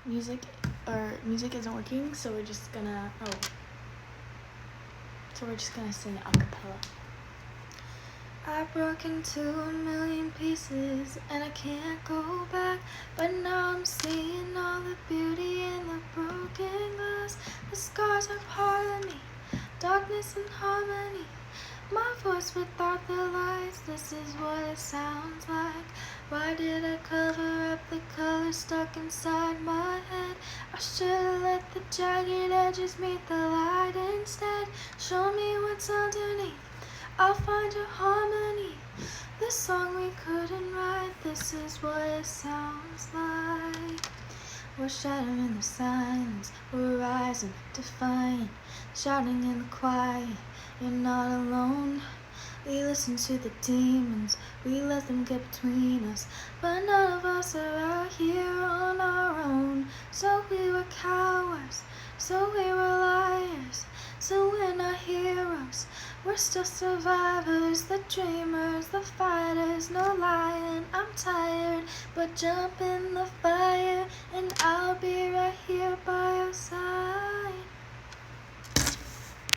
music isn't working, so we're just gonna sing a cappella. I broke into a million pieces and I can't go back, but now I'm seeing all the beauty in the broken glass. The scars are part of me, darkness and harmony. My voice without the lights, this is what it sounds like. Why did I cover up the color stuck inside my head? I should've let the jagged edges meet the light instead. Show me what's underneath, I'll find your harmony. This song we couldn't write, this is what it sounds like. We're shattering the silence, we're rising, defiant, shouting in the quiet, you're not alone. We listen to the demons, we let them get between us, but none of us are out here on our own. So we were cowards, so we were liars, so we're not heroes, we're still survivors, the dreamers, the fighters, no lying. I'm tired, but jump in the fire